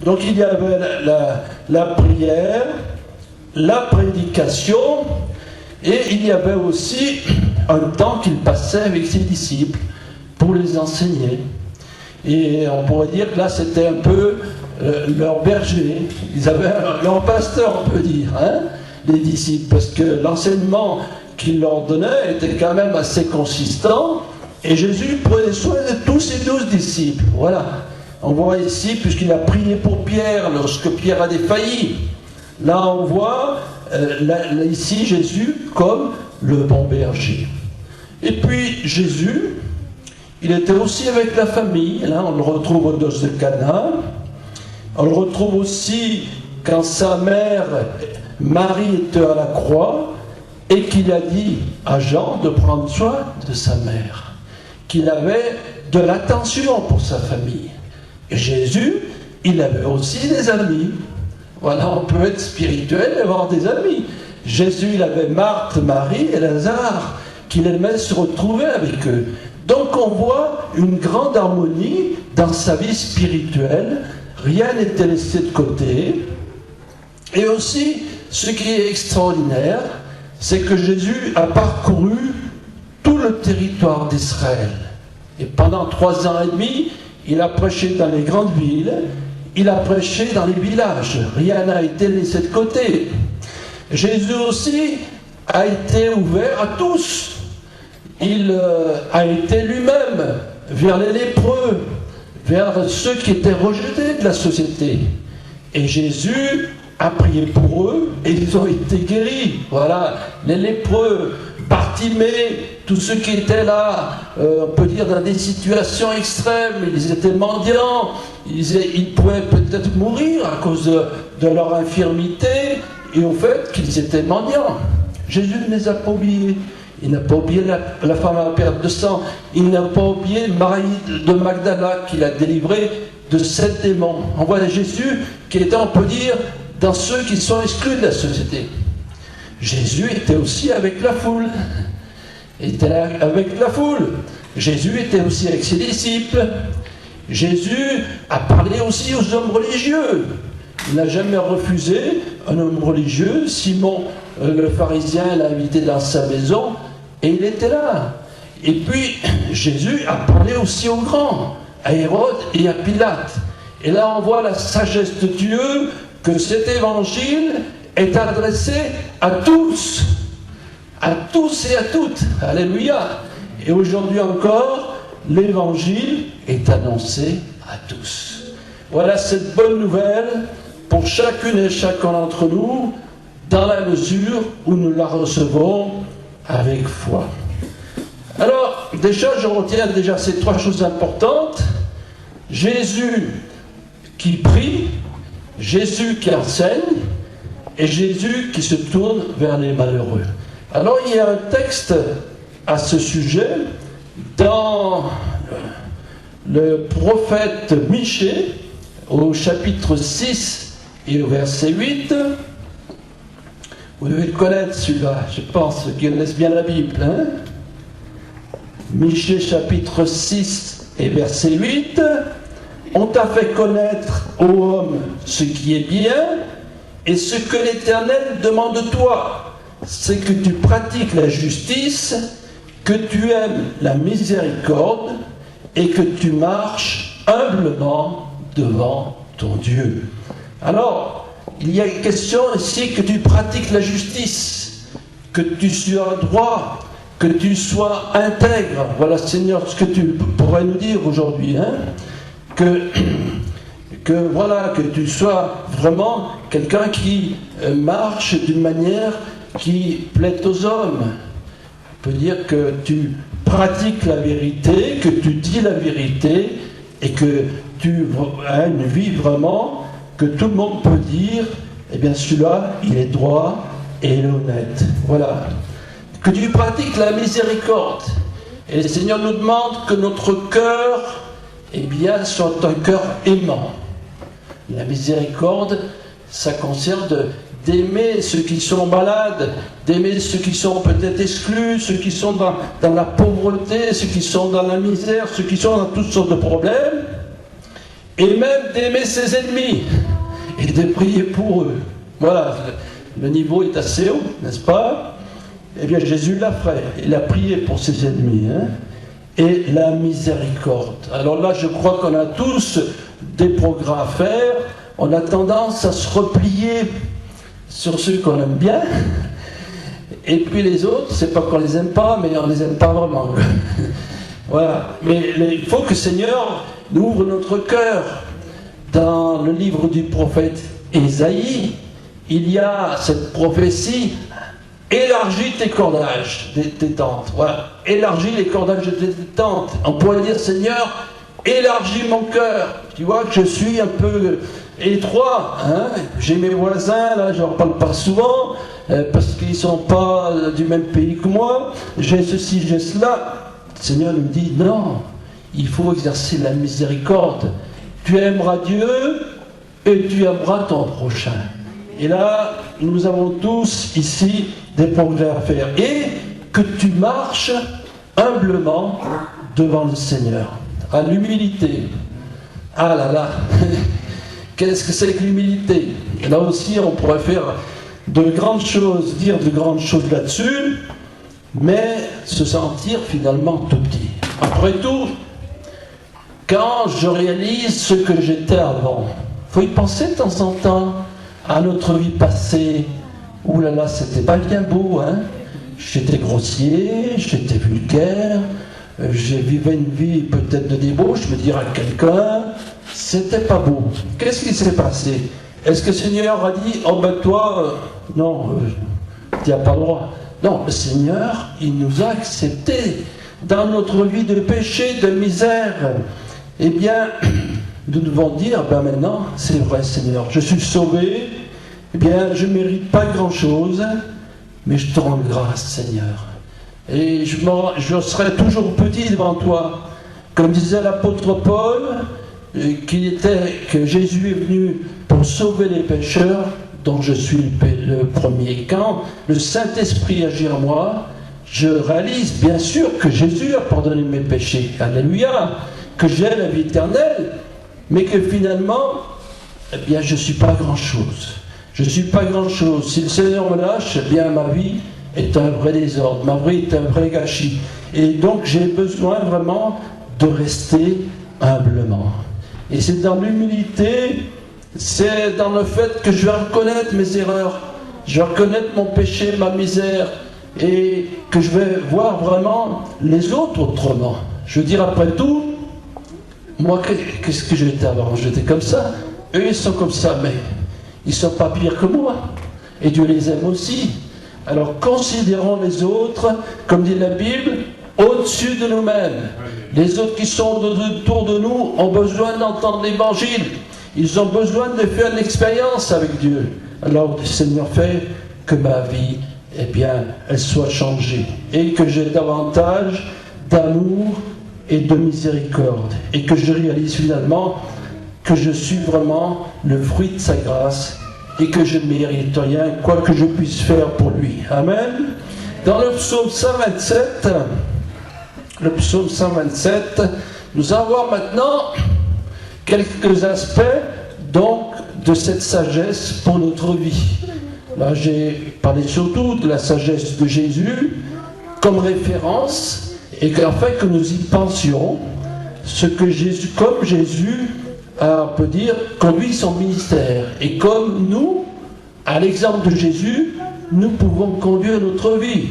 Donc il y avait la prière, la prédication, et il y avait aussi un temps qu'il passait avec ses disciples pour les enseigner. Et on pourrait dire que là c'était un peu leur berger, ils avaient leur pasteur, on peut dire, hein, les disciples, parce que l'enseignement qu'il leur donnait était quand même assez consistant, et Jésus prenait soin de tous ses 12 disciples. Voilà, on voit ici, puisqu'il a prié pour Pierre lorsque Pierre a défailli. Là on voit ici Jésus comme le bon berger. Et puis Jésus, il était aussi avec la famille. Là on le retrouve aux noces de Cana. On le retrouve aussi quand sa mère Marie était à la croix et qu'il a dit à Jean de prendre soin de sa mère, qu'il avait de l'attention pour sa famille. Et Jésus, il avait aussi des amis. Voilà, on peut être spirituel et avoir des amis. Jésus, il avait Marthe, Marie et Lazare, qu'il aimait se retrouver avec eux. Donc on voit une grande harmonie dans sa vie spirituelle. Rien n'était laissé de côté. Et aussi, ce qui est extraordinaire, c'est que Jésus a parcouru tout le territoire d'Israël. Et pendant 3 ans et demi, il a prêché dans les grandes villes, il a prêché dans les villages. Rien n'a été laissé de côté. Jésus aussi a été ouvert à tous. Il a été lui-même vers les lépreux, vers ceux qui étaient rejetés de la société. Et Jésus a prié pour eux et ils ont été guéris. Voilà, les lépreux, Bartimée, tous ceux qui étaient là, on peut dire dans des situations extrêmes, ils étaient mendiants, ils pouvaient peut-être mourir à cause de leur infirmité et au fait qu'ils étaient mendiants. Jésus ne les a pas oubliés. Il n'a pas oublié la femme à la perte de sang. Il n'a pas oublié Marie de Magdala qu'il a délivré de 7 démons. On voit Jésus qui était, on peut dire, dans ceux qui sont exclus de la société. Jésus était aussi avec la foule. Il était avec la foule. Jésus était aussi avec ses disciples. Jésus a parlé aussi aux hommes religieux. Il n'a jamais refusé un homme religieux. Simon, le pharisien, l'a invité dans sa maison et il était là. Et puis, Jésus a parlé aussi aux grands, à Hérode et à Pilate. Et là, on voit la sagesse de Dieu, que cet évangile est adressé à tous et à toutes. Alléluia. Et aujourd'hui encore, l'évangile est annoncé à tous. Voilà cette bonne nouvelle pour chacune et chacun d'entre nous, dans la mesure où nous la recevons avec foi. Alors, déjà, je retiens déjà ces 3 choses importantes. Jésus qui prie, Jésus qui enseigne, et Jésus qui se tourne vers les malheureux. Alors, il y a un texte à ce sujet dans le prophète Michée, au chapitre 6 et au verset 8. Vous devez le connaître celui-là, je pense, ceux qui connaissent bien la Bible. Hein? Michée chapitre 6 et verset 8. On t'a fait connaître, ô homme, ce qui est bien, et ce que l'Éternel demande de toi, c'est que tu pratiques la justice, que tu aimes la miséricorde, et que tu marches humblement devant ton Dieu. Alors, il y a une question ici, que tu pratiques la justice, que tu sois droit, que tu sois intègre. Voilà, Seigneur, ce que tu pourrais nous dire aujourd'hui. Hein? Voilà, que tu sois vraiment quelqu'un qui marche d'une manière qui plaît aux hommes. On peut dire que tu pratiques la vérité, que tu dis la vérité, et que tu as une vie vraiment que tout le monde peut dire, eh bien celui-là, il est droit et il est honnête. Voilà. Que tu pratiques la miséricorde. Et le Seigneur nous demande que notre cœur, eh bien, soit un cœur aimant. La miséricorde, ça concerne d'aimer ceux qui sont malades, d'aimer ceux qui sont peut-être exclus, ceux qui sont dans la pauvreté, ceux qui sont dans la misère, ceux qui sont dans toutes sortes de problèmes. et même d'aimer ses ennemis et de prier pour eux. Voilà, le niveau est assez haut, n'est-ce pas? Eh bien, Jésus l'a fait, il a prié pour ses ennemis, hein? Et la miséricorde. Alors là, je crois qu'on a tous des progrès à faire. On a tendance à se replier sur ceux qu'on aime bien, et puis les autres, c'est pas qu'on les aime pas, mais on les aime pas vraiment. Voilà. Mais il faut que le Seigneur nous ouvre notre cœur. Dans le livre du prophète Ésaïe, il y a cette prophétie: élargis tes cordages, tes tentes. Voilà. Élargis les cordages de tes tentes. On pourrait dire: Seigneur, élargis mon cœur. Tu vois que je suis un peu étroit. Hein? J'ai mes voisins, là, je leur parle pas souvent, parce qu'ils ne sont pas du même pays que moi. J'ai ceci, j'ai cela. Le Seigneur nous dit: non, il faut exercer la miséricorde. Tu aimeras Dieu et tu aimeras ton prochain. Et là, nous avons tous ici des progrès à faire. Et que tu marches humblement devant le Seigneur, à l'humilité. Ah là là, qu'est-ce que c'est que l'humilité? Là aussi, on pourrait faire de grandes choses, dire de grandes choses là-dessus, mais se sentir finalement tout petit. Après tout, quand je réalise ce que j'étais avant, il faut y penser de temps en temps à notre vie passée. Ouh là là, c'était pas bien beau, hein? J'étais grossier, j'étais vulgaire, je vivais une vie peut-être de débauche, me dire à quelqu'un, c'était pas beau. Qu'est-ce qui s'est passé? Est-ce que le Seigneur a dit: oh ben toi, non, tu n'as pas le droit? Non, le Seigneur, il nous a acceptés dans notre vie de péché, de misère. Eh bien, nous devons dire: ben maintenant, c'est vrai, Seigneur, je suis sauvé. Eh bien, je ne mérite pas grand-chose, mais je te rends grâce, Seigneur. Et je serai toujours petit devant toi. Comme disait l'apôtre Paul, que Jésus est venu pour sauver les pécheurs, dont je suis le premier. Quand le Saint-Esprit agit en moi, je réalise bien sûr que Jésus a pardonné mes péchés. Alléluia! Que j'ai la vie éternelle, mais que finalement, eh bien, je ne suis pas grand-chose. Je ne suis pas grand-chose. Si le Seigneur me lâche, eh bien, ma vie est un vrai désordre, ma vie est un vrai gâchis. Et donc, j'ai besoin vraiment de rester humblement. Et c'est dans l'humilité, c'est dans le fait que je vais reconnaître mes erreurs, je vais reconnaître mon péché, ma misère, et que je vais voir vraiment les autres autrement. Je veux dire, après tout, moi, qu'est-ce que j'étais avant? J'étais comme ça. Eux, ils sont comme ça, mais ils ne sont pas pires que moi. Et Dieu les aime aussi. Alors, considérons les autres, comme dit la Bible, au-dessus de nous-mêmes. Les autres qui sont autour de nous ont besoin d'entendre l'Évangile. Ils ont besoin de faire une expérience avec Dieu. Alors, le Seigneur fait que ma vie, eh bien, elle soit changée. Et que j'ai davantage d'amour et de miséricorde, et que je réalise finalement que je suis vraiment le fruit de sa grâce, et que je ne mérite rien, quoi que je puisse faire pour lui. Amen. Dans le psaume 127, nous allons voir maintenant quelques aspects donc de cette sagesse pour notre vie. Là, j'ai parlé surtout de la sagesse de Jésus comme référence, et afin que nous y pensions, ce que Jésus, comme Jésus on peut dire, conduit son ministère. Et comme nous, à l'exemple de Jésus, nous pouvons conduire notre vie.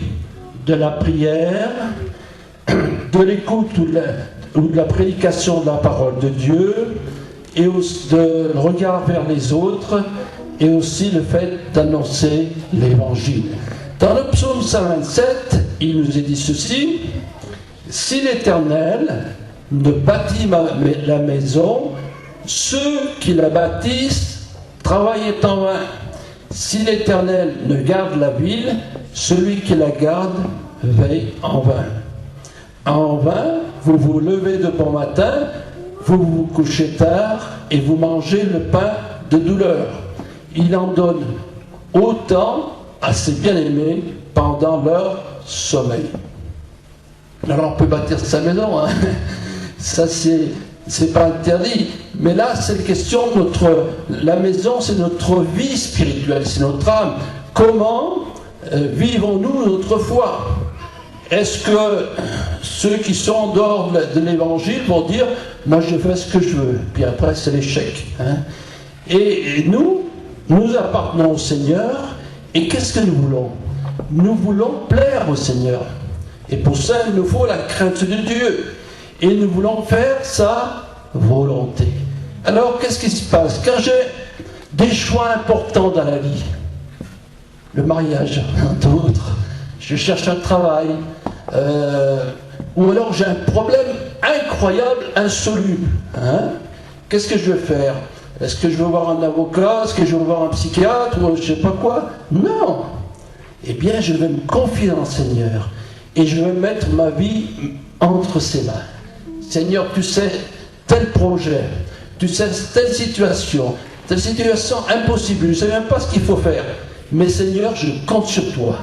De la prière, de l'écoute ou de la prédication de la parole de Dieu, et aussi de regard vers les autres, et aussi le fait d'annoncer l'Évangile. Dans le psaume 127, il nous est dit ceci: si l'Éternel ne bâtit la maison, ceux qui la bâtissent travaillent en vain. Si l'Éternel ne garde la ville, celui qui la garde veille en vain. En vain, vous vous levez de bon matin, vous vous couchez tard et vous mangez le pain de douleur. Il en donne autant à ses bien-aimés pendant leur sommeil. Alors on peut bâtir sa maison, hein. Ça c'est c'est pas interdit. Mais là, c'est la question de la maison, c'est notre vie spirituelle, c'est notre âme. Comment vivons-nous notre foi? Est-ce que ceux qui sont en dehors de l'évangile vont dire « moi je fais ce que je veux », puis après c'est l'échec, hein? Et nous appartenons au Seigneur, et qu'est-ce que nous voulons? Nous voulons plaire au Seigneur. Et pour ça, il nous faut la crainte de Dieu. Et nous voulons faire sa volonté. Alors, qu'est-ce qui se passe? Quand j'ai des choix importants dans la vie, le mariage, entre autres, je cherche un travail, ou alors j'ai un problème incroyable, insoluble, hein? Qu'est-ce que je vais faire? Est-ce que je vais voir un avocat? Est-ce que je vais voir un psychiatre? Ou je ne sais pas quoi? Non! Eh bien, je vais me confier dans le Seigneur. Et je vais mettre ma vie entre ses mains. Seigneur, tu sais tel projet, tu sais telle situation impossible, je ne sais même pas ce qu'il faut faire. Mais Seigneur, je compte sur toi.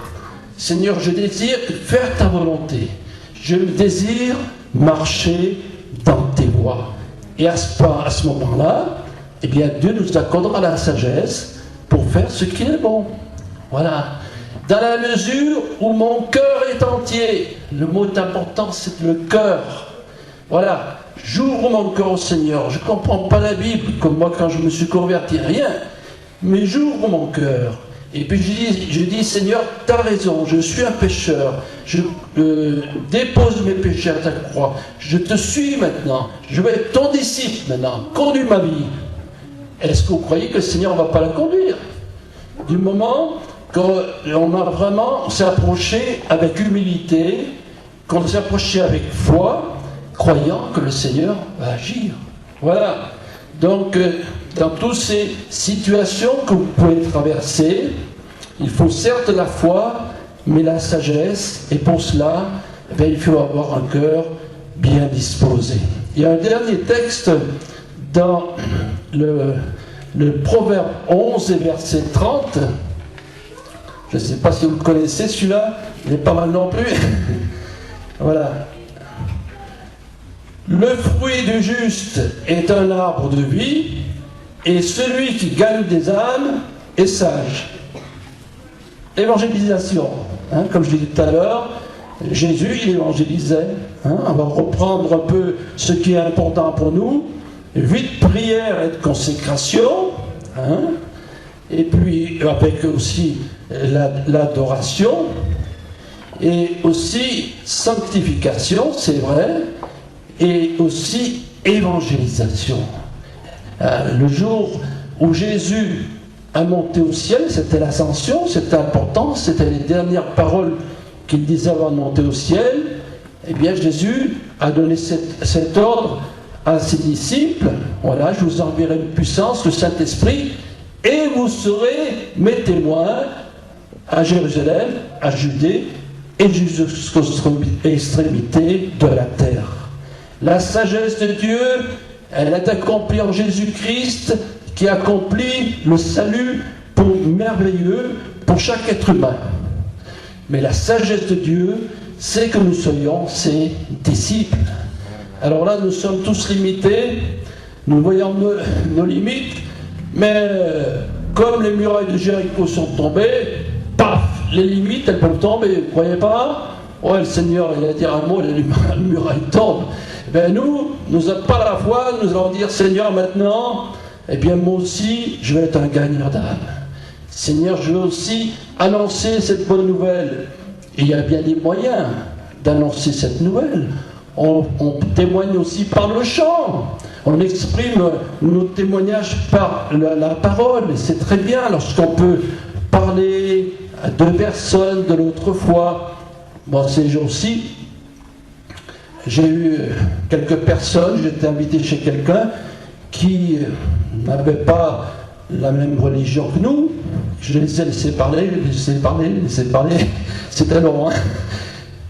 Seigneur, je désire faire ta volonté. Je désire marcher dans tes voies. Et à ce moment-là, eh bien, Dieu nous accordera la sagesse pour faire ce qui est bon. Voilà. Dans la mesure où mon cœur est entier, le mot important, c'est le cœur. Voilà. J'ouvre mon cœur au Seigneur. Je ne comprends pas la Bible, comme moi quand je me suis converti, rien. Mais j'ouvre mon cœur. Et puis je dis, Seigneur, tu as raison, je suis un pécheur. Je dépose mes péchés à ta croix. Je te suis maintenant. Je vais être ton disciple maintenant. Conduis ma vie. Est-ce que vous croyez que le Seigneur ne va pas la conduire? Du moment qu'on a vraiment s'est approché avec humilité, qu'on s'est approché avec foi, croyant que le Seigneur va agir. Voilà. Donc, dans toutes ces situations que vous pouvez traverser, il faut certes la foi, mais la sagesse, et pour cela, il faut avoir un cœur bien disposé. Il y a un dernier texte dans le Proverbe 11 et verset 30. Je ne sais pas si vous le connaissez, celui-là, il n'est pas mal non plus. Voilà. Le fruit du juste est un arbre de vie, et celui qui gagne des âmes est sage. Évangélisation, hein, comme je l'ai dit tout à l'heure, Jésus, il évangélisait. Hein, on va reprendre un peu ce qui est important pour nous. 8 prières et de consécration, hein, et puis avec aussi l'adoration, et aussi sanctification, c'est vrai, et aussi évangélisation. Le jour où Jésus a monté au ciel, c'était l'ascension, c'était important, c'était les dernières paroles qu'il disait avant de monter au ciel. Eh bien, Jésus a donné cet ordre à ses disciples. Voilà, je vous enverrai une puissance, le Saint-Esprit, et vous serez mes témoins à Jérusalem, à Judée et jusqu'aux extrémités de la terre. La sagesse de Dieu, elle est accomplie en Jésus-Christ, qui accomplit le salut merveilleux pour chaque être humain. Mais la sagesse de Dieu, c'est que nous soyons ses disciples. Alors là, nous sommes tous limités, nous voyons nos limites, mais comme les murailles de Jéricho sont tombées, paf, les limites, elles peuvent tomber, vous ne croyez pas? Ouais, le Seigneur, il a dit un mot, les murailles tombent. Ben nous n'avons pas la foi, nous allons dire, Seigneur, maintenant, eh bien moi aussi, je vais être un gagneur d'âme. Seigneur, je veux aussi annoncer cette bonne nouvelle. Et il y a bien des moyens d'annoncer cette nouvelle. On témoigne aussi par le chant. On exprime nos témoignages par la parole. Et c'est très bien lorsqu'on peut parler à 2 personnes de l'autre foi. Bon, ces jours-ci, j'ai eu quelques personnes, j'étais invité chez quelqu'un qui n'avait pas la même religion que nous. Je les ai laissés parler, c'était long. Hein.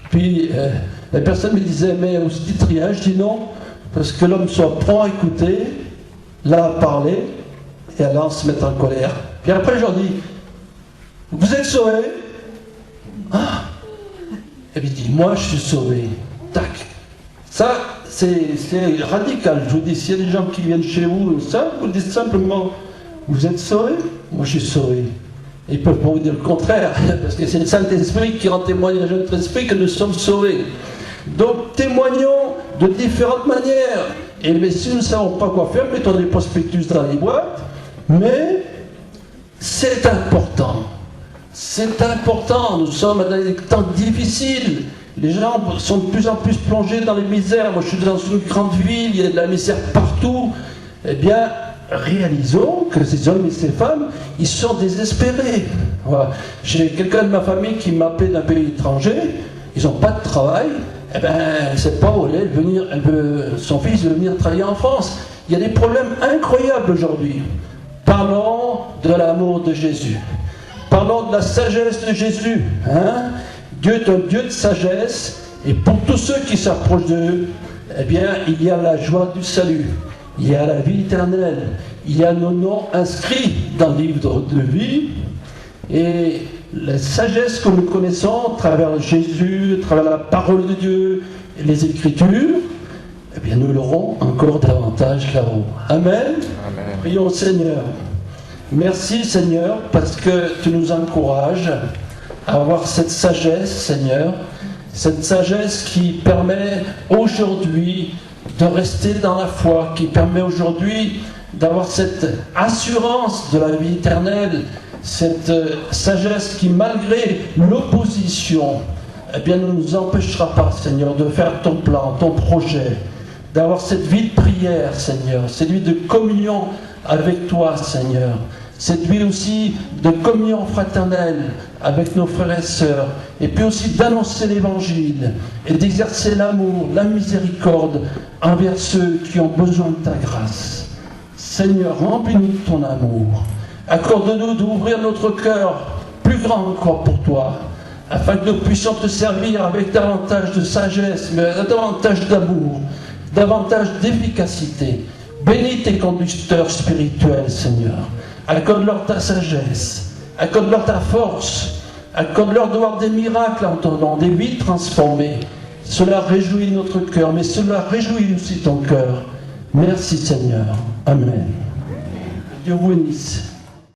Puis la personne me disait, mais vous dites rien? Je dis non, parce que l'homme soit prompt à écouter, là à parler, et alors se mettre en colère. Puis après je leur dis, vous êtes sauvés? Ah. Et puis il dit, moi je suis sauvé. Tac. Ça, c'est radical. Je vous dis, s'il y a des gens qui viennent chez vous, ça, vous dites simplement, vous êtes sauvés? Moi, je suis sauvé. Ils ne peuvent pas vous dire le contraire, parce que c'est le Saint-Esprit qui rend témoignage à notre esprit que nous sommes sauvés. Donc, témoignons de différentes manières. Et mais si nous ne savons pas quoi faire, mettons des prospectus dans les boîtes, mais c'est important. C'est important. Nous sommes dans des temps difficiles. Les gens sont de plus en plus plongés dans les misères. Moi, je suis dans une grande ville, il y a de la misère partout. Eh bien, réalisons que ces hommes et ces femmes, ils sont désespérés. Voilà. J'ai quelqu'un de ma famille qui m'appelait d'un pays étranger, ils n'ont pas de travail, eh bien, elle ne sait pas où elle veut, son fils veut venir travailler en France. Il y a des problèmes incroyables aujourd'hui. Parlons de l'amour de Jésus. Parlons de la sagesse de Jésus. Hein? Dieu est un Dieu de sagesse, et pour tous ceux qui s'approchent d'eux, eh bien, il y a la joie du salut. Il y a la vie éternelle, il y a nos noms inscrits dans le livre de vie, et la sagesse que nous connaissons à travers Jésus, à travers la parole de Dieu et les Écritures, eh bien nous l'aurons encore davantage là-haut. Amen. Amen. Prions au Seigneur. Merci Seigneur, parce que tu nous encourages à avoir cette sagesse, Seigneur, cette sagesse qui permet aujourd'hui de rester dans la foi, qui permet aujourd'hui d'avoir cette assurance de la vie éternelle, cette sagesse qui, malgré l'opposition, eh bien, ne nous empêchera pas, Seigneur, de faire ton plan, ton projet, d'avoir cette vie de prière, Seigneur, cette vie de communion avec toi, Seigneur, cette vie aussi de communion fraternelle avec nos frères et sœurs, et puis aussi d'annoncer l'évangile et d'exercer l'amour, la miséricorde envers ceux qui ont besoin de ta grâce. Seigneur, remplis-nous de ton amour. Accorde-nous d'ouvrir notre cœur plus grand encore pour toi, afin que nous puissions te servir avec davantage de sagesse, mais davantage d'amour, davantage d'efficacité. Bénis tes conducteurs spirituels, Seigneur. Accorde-leur ta sagesse, accorde-leur ta force, accorde-leur de voir des miracles en ton nom, des vies transformées. Cela réjouit notre cœur, mais cela réjouit aussi ton cœur. Merci Seigneur. Amen. Dieu vous bénisse.